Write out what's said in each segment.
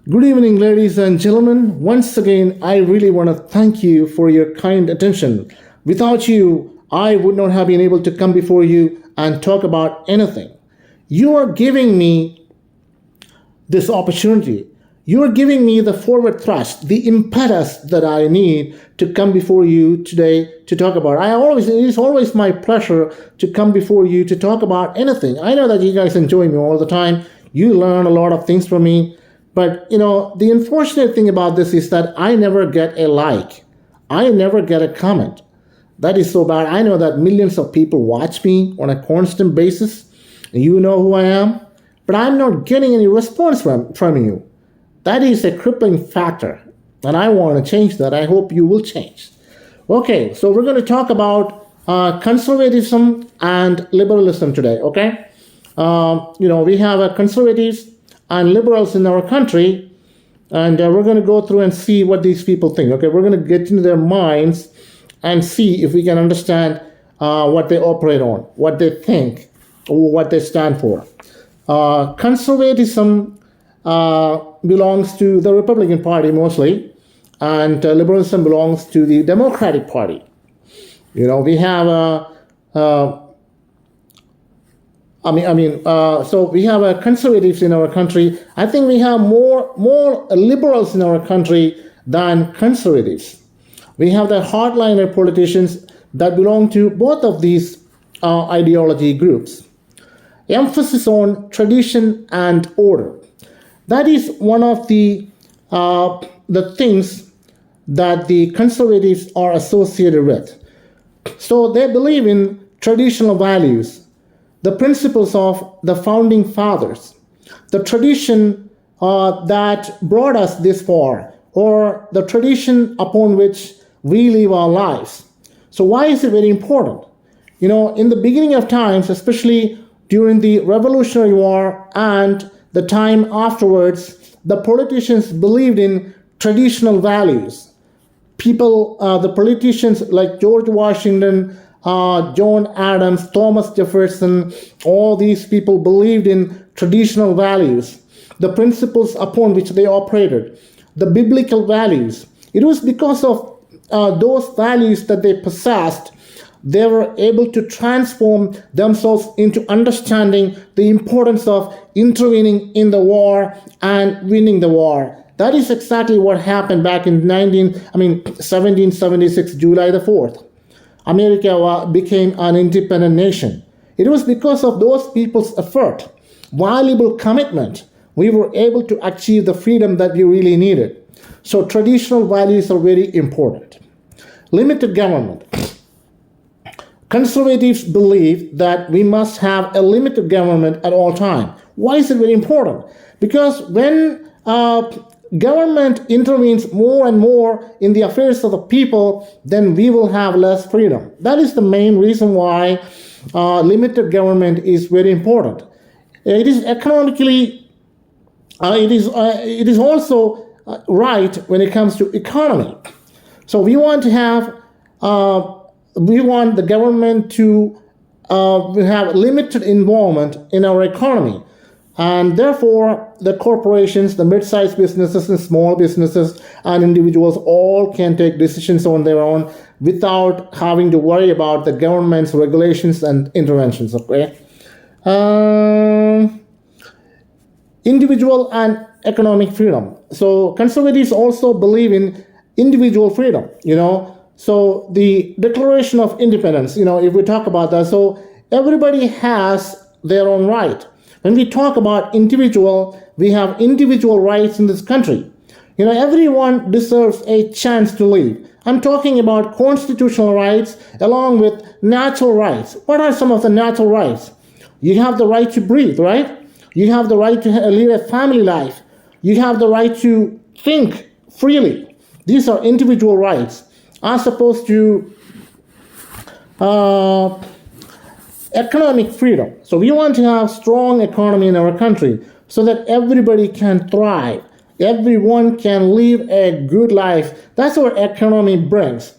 Good evening, ladies and gentlemen. Once again, I really want to thank you for your kind attention. Without you, I would not have been able to come before you and talk about anything. You are giving me this opportunity. You are giving me the forward thrust, the impetus that I need to come before you today to talk about. It is always my pleasure to come before you to talk about anything. I know that you guys enjoy me all the time. You learn a lot of things from me. But, the unfortunate thing about this is that I never get a like. I never get a comment. That is so bad. I know that millions of people watch me on a constant basis. You know who I am. But I'm not getting any response from you. That is a crippling factor. And I want to change that. I hope you will change. Okay, so we're going to talk about conservatism and liberalism today, okay? We have conservatives and liberals in our country, and we're going to go through and see what these people think. Okay, we're going to get into their minds and see if we can understand what they operate on, what they think, or what they stand for. Conservatism belongs to the Republican Party mostly, and liberalism belongs to the Democratic Party. We have so we have conservatives in our country. I think we have more liberals in our country than conservatives. We have the hardliner politicians that belong to both of these ideology groups. Emphasis on tradition and order. That is one of the things that the conservatives are associated with. So they believe in traditional values, the principles of the founding fathers, the tradition that brought us this far, or the tradition upon which we live our lives. So why is it very important? In the beginning of times, especially during the Revolutionary War and the time afterwards, the politicians believed in traditional values. The politicians like George Washington, John Adams, Thomas Jefferson, all these people believed in traditional values, the principles upon which they operated, the biblical values. It was because of those values that they possessed, they were able to transform themselves into understanding the importance of intervening in the war and winning the war. That is exactly what happened back in 1776, July the 4th. America became an independent nation. It was because of those people's effort, valuable commitment, we were able to achieve the freedom that we really needed. So traditional values are very important. Limited government. Conservatives believe that we must have a limited government at all times. Why is it very important? Because when government intervenes more and more in the affairs of the people, then we will have less freedom. That is the main reason why limited government is very important. It is economically, it is also right when it comes to economy. So we want to have, we want the government to have limited involvement in our economy. And therefore, the corporations, the mid-sized businesses and small businesses and individuals all can take decisions on their own without having to worry about the government's regulations and interventions, okay? Individual and economic freedom. So conservatives also believe in individual freedom, So the Declaration of Independence, if we talk about that, so everybody has their own right. When we talk about individual, we have individual rights in this country. Everyone deserves a chance to live. I'm talking about constitutional rights along with natural rights. What are some of the natural rights? You have the right to breathe, right? You have the right to live a family life. You have the right to think freely. These are individual rights, as opposed to economic freedom. So we want to have strong economy in our country so that everybody can thrive. Everyone can live a good life. That's what economy brings.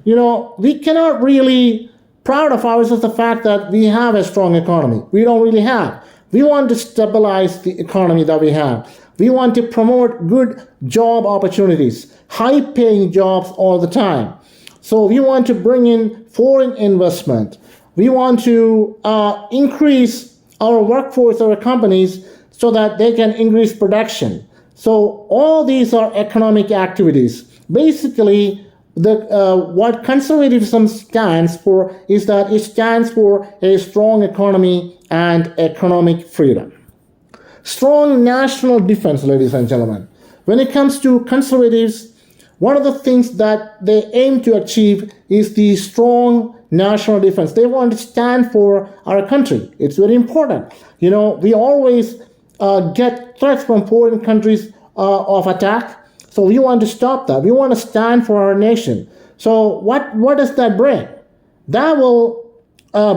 We cannot really proud of ourselves the fact that we have a strong economy. We don't really have. We want to stabilize the economy that we have. We want to promote good job opportunities, high paying jobs all the time. So we want to bring in foreign investment. We want to increase our workforce, our companies, so that they can increase production. So all these are economic activities. Basically, what conservatism stands for is that it stands for a strong economy and economic freedom. Strong national defense, ladies and gentlemen. When it comes to conservatives, one of the things that they aim to achieve is the strong national defense. They want to stand for our country. It's very important. We always get threats from foreign countries of attack. So we want to stop that. We want to stand for our nation. So what does that bring? That will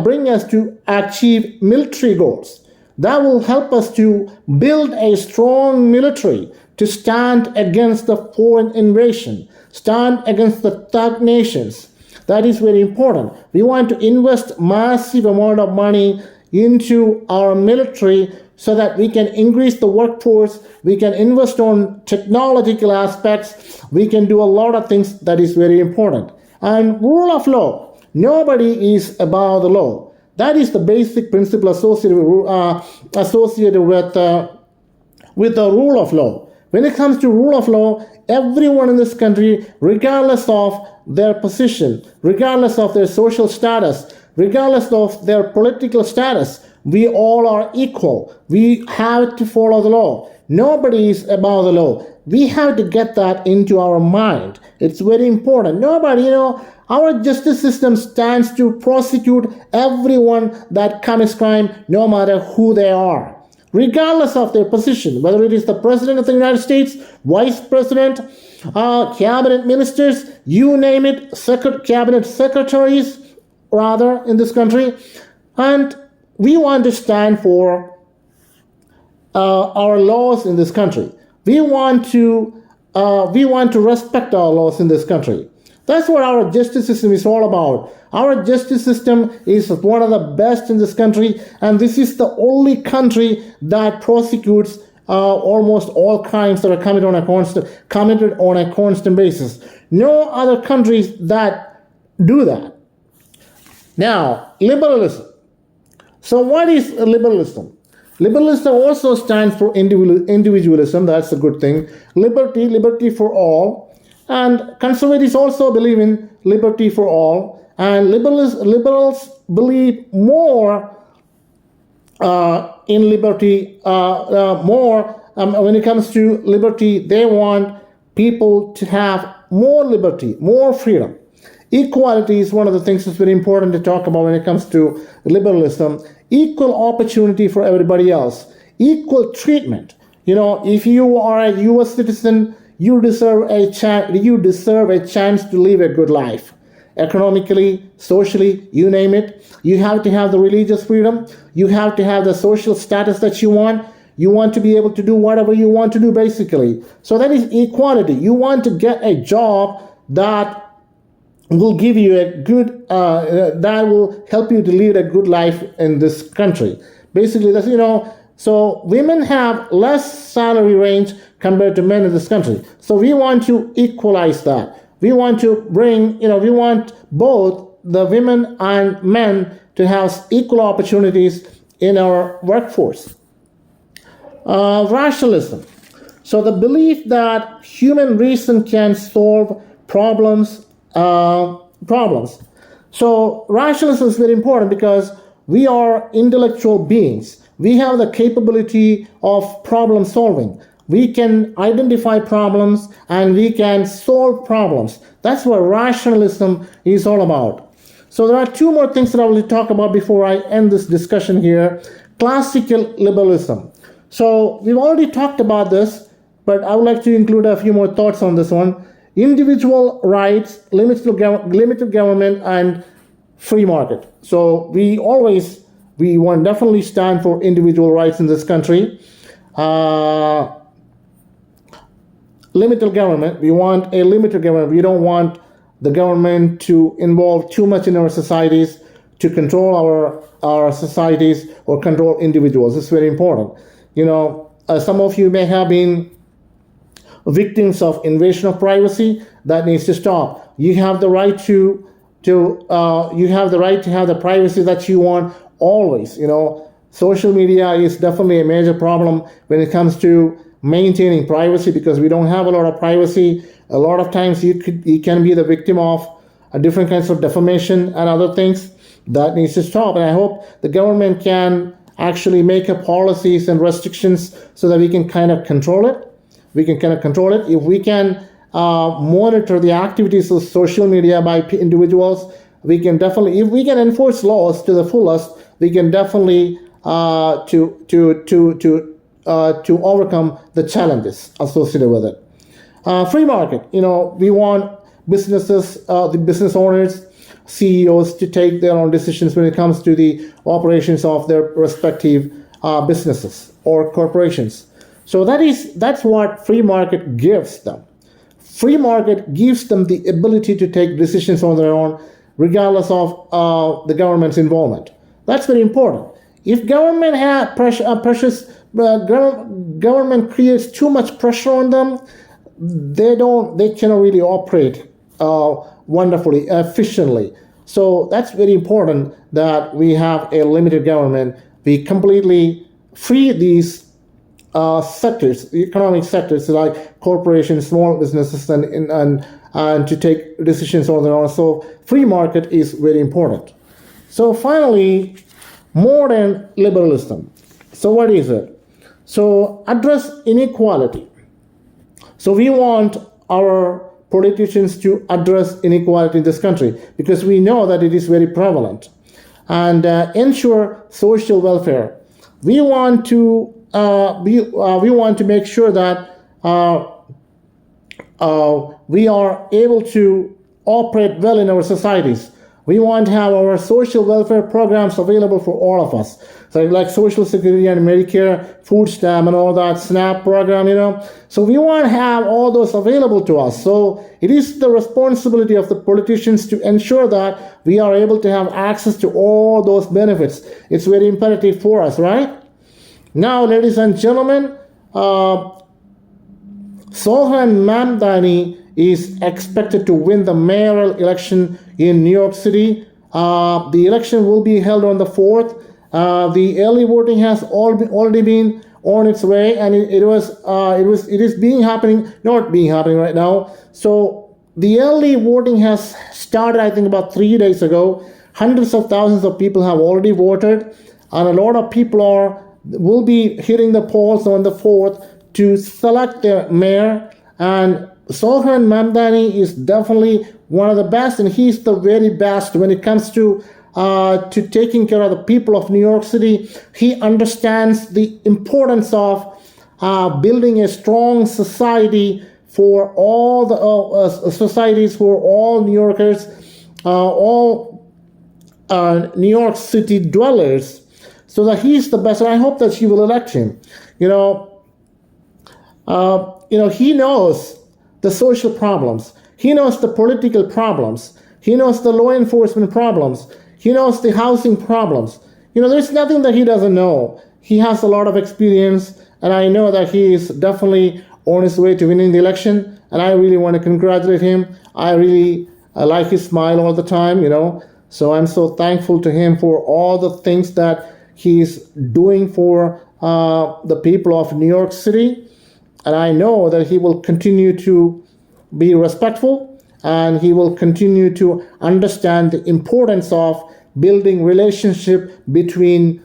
bring us to achieve military goals. That will help us to build a strong military to stand against the foreign invasion, stand against the third nations. That is very important. We want to invest massive amount of money into our military so that we can increase the workforce, we can invest on technological aspects, we can do a lot of things that is very important. And rule of law, nobody is above the law. That is the basic principle associated with the rule of law. When it comes to rule of law, everyone in this country, regardless of their position, regardless of their social status, regardless of their political status, we all are equal. We have to follow the law. Nobody is above the law. We have to get that into our mind. It's very important. Our justice system stands to prosecute everyone that commits crime, no matter who they are, regardless of their position, whether it is the President of the United States, Vice President, cabinet ministers, you name it, cabinet secretaries, rather, in this country. And we want to stand for our laws in this country. We want to respect our laws in this country. That's what our justice system is all about. Our justice system is one of the best in this country, and this is the only country that prosecutes almost all crimes that are committed on a constant basis. No other countries that do that. Now, liberalism. So what is liberalism? Liberalism also stands for individualism. That's a good thing. Liberty for all. And conservatives also believe in liberty for all. And liberals believe more in liberty, when it comes to liberty. They want people to have more liberty, more freedom. Equality is one of the things that's very important to talk about when it comes to liberalism. Equal opportunity for everybody else. Equal treatment. If you are a U.S. citizen, you deserve a chance to live a good life. Economically, socially, you name it. You have to have the religious freedom. You have to have the social status that you want. You want to be able to do whatever you want to do, basically. So that is equality. You want to get a job that will give you a good, that will help you to lead a good life in this country. Basically, that's, so women have less salary range compared to men in this country. So we want to equalize that. We want to bring, we want both the women and men to have equal opportunities in our workforce. Rationalism. So the belief that human reason can solve problems. So rationalism is very important because we are intellectual beings. We have the capability of problem solving. We can identify problems and we can solve problems. That's what rationalism is all about. So there are two more things that I will talk about before I end this discussion here. Classical liberalism. So we've already talked about this, but I would like to include a few more thoughts on this one. Individual rights, limited government, and free market. So we want definitely stand for individual rights in this country. Limited government. We want a limited government. We don't want the government to involve too much in our societies, to control our societies or control individuals. It's very important. Some of you may have been victims of invasion of privacy. That needs to stop. You have the right to have the privacy that you want always. Social media is definitely a major problem when it comes to maintaining privacy, because we don't have a lot of privacy. A lot of times you can be the victim of different kinds of defamation and other things. That needs to stop. And I hope the government can actually make up policies and restrictions so that we can kind of control it. If we can monitor the activities of social media by individuals, we can definitely, if we can enforce laws to the fullest, we can definitely to overcome the challenges associated with it. Free market. We want businesses, the business owners, CEOs to take their own decisions when it comes to the operations of their respective businesses or corporations. So that's what free market gives them. Free market gives them the ability to take decisions on their own, regardless of the government's involvement. That's very important. If government government creates too much pressure on them, they cannot really operate wonderfully, efficiently. So that's very important that we have a limited government. We completely free these sectors, economic sectors like corporations, small businesses, and to take decisions on their own. So free market is very important. So finally, modern liberalism. So what is it? So address inequality. So we want our politicians to address inequality in this country, because we know that it is very prevalent, and ensure social welfare. We want to make sure that we are able to operate well in our societies. We want to have our social welfare programs available for all of us. So like Social Security and Medicare, food stamp and all that, SNAP program, So we want to have all those available to us. So it is the responsibility of the politicians to ensure that we are able to have access to all those benefits. It's very imperative for us, right? Now, ladies and gentlemen, Sohan Mamdani is expected to win the mayoral election in New York City. The election will be held on the 4th. The early voting has already been on its way, and it is not being happening right now. So the early voting has started, I think, about 3 days ago. Hundreds of thousands of people have already voted, and a lot of people will be hitting the polls on the 4th to select their mayor. And Sohan Mamdani is definitely one of the best, and he's the very best when it comes to taking care of the people of New York City. He understands the importance of building a strong society for all the societies for all New Yorkers, all New York City dwellers, so that he's the best. And I hope that she will elect him. He knows the social problems. He knows the political problems. He knows the law enforcement problems. He knows the housing problems. There's nothing that he doesn't know. He has a lot of experience, and I know that he is definitely on his way to winning the election, and I really want to congratulate him. I really like his smile all the time, So I'm so thankful to him for all the things that he's doing for the people of New York City. And I know that he will continue to be respectful, and he will continue to understand the importance of building relationship between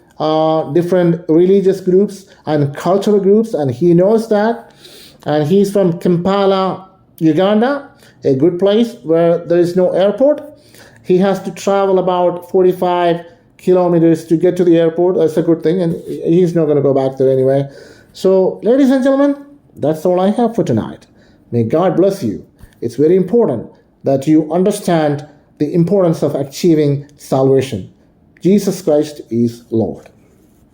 different religious groups and cultural groups, and he knows that. And he's from Kampala, Uganda, a good place where there is no airport. He has to travel about 45 kilometers to get to the airport. That's a good thing, and he's not going to go back there anyway. So, ladies and gentlemen, that's all I have for tonight. May God bless you. It's very important that you understand the importance of achieving salvation. Jesus Christ is Lord.